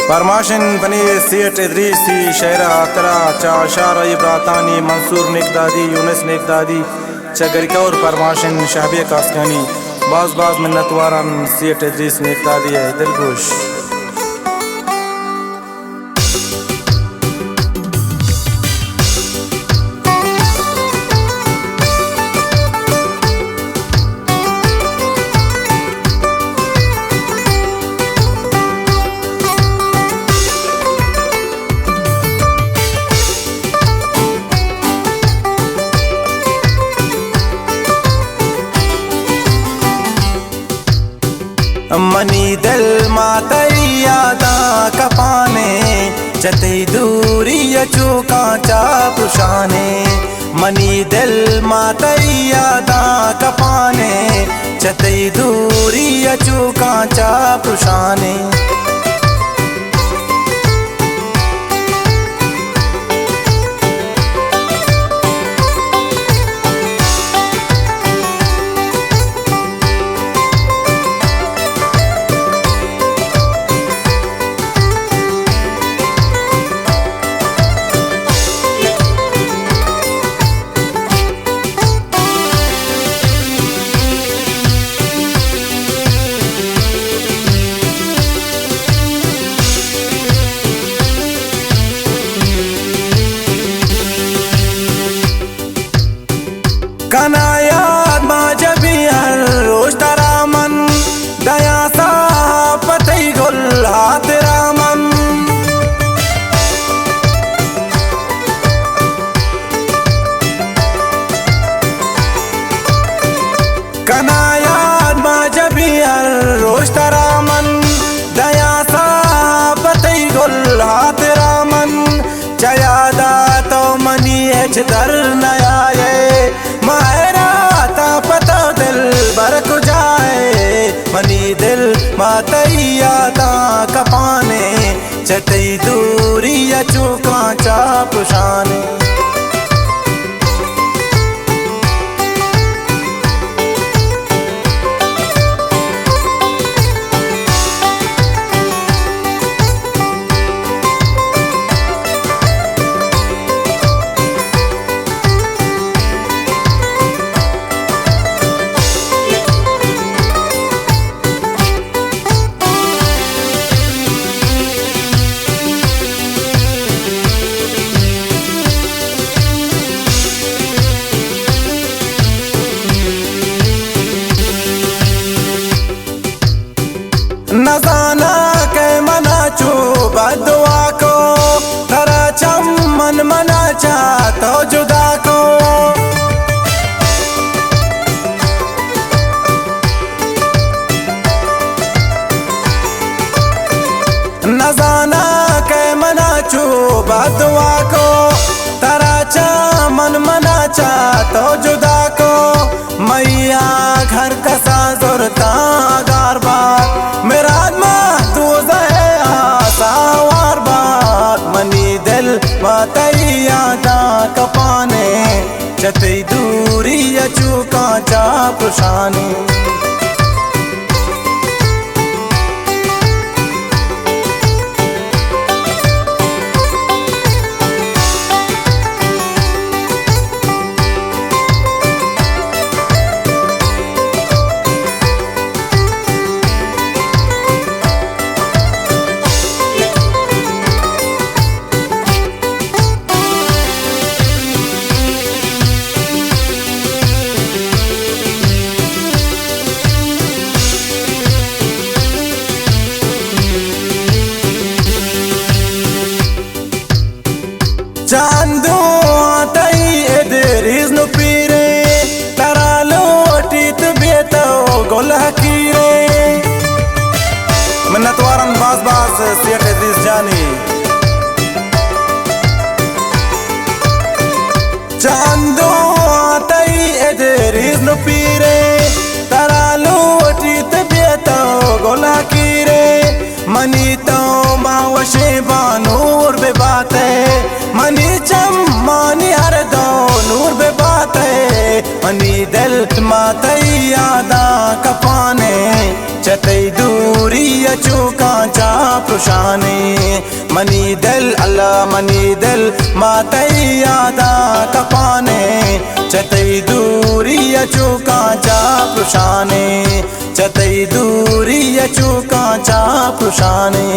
फरमाशन बनी सीट इदरीसी शहरा अतरा चाशार इब्रातानी मंसूर निकदादी यूनिस निकदादी चगरिकौर फरमाशन शाबिया कास्कानी बाज बाज मिन्नतवारन सीट इदरीस निकदादी है दिलगोश। मनी दिल मातई यादा कपाने जतई दूरी चूका चा पुशाने। मनी दिल मातई यादा कपाने जतई दूरी चूका चा पुशाने। कनायात माजबी हर रोज तरामन दया सा पतई गुल हाथ रामन। कनायात माजबी हर रोज तरामन दया सा पतई गुल हाथ रामन। चयादा तो मनी एच दर नया पता दिल बरक जाए। मनी दिल मातई यादा कपाने चतई दूरी चूका चा पुशाने। नजाना के मना चू बदुआ को तरा चमन मना चाहतो जुदा को। नजाना के मना चू बदुआ को तरा चमन मना चाहतो जुदा को। मैया घर कसा जोरता गार बात मेरा सावार बात। मनी दिल मातई यादा कपाने जतई दूरी चूका चा पुशाने। चांदू आतई इदरीस नु पीरे तरा लोटीत बेतो गोल हकीरे। मिन्नतवारन बाज बाज सीट इदरीस जानी। चांदू आतई इदरीस नु पीरे तरा लोटीत बेतो गोल हकीरे। मनी तो मावशे बानूर बे बात है मनी चम्मानी हर दो नूर बे बात है। मनी दिल मातई यादा कपाने चतई दूरी चूका चा पुशाने। मनी दिल अल्लाह मनी दिल मातई यादा कपाने चतई दूरी चूका चा पुशाने चतई दूरी चूका चा पुशाने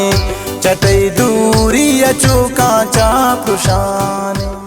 चतई दूरी चूका चा पुशाने।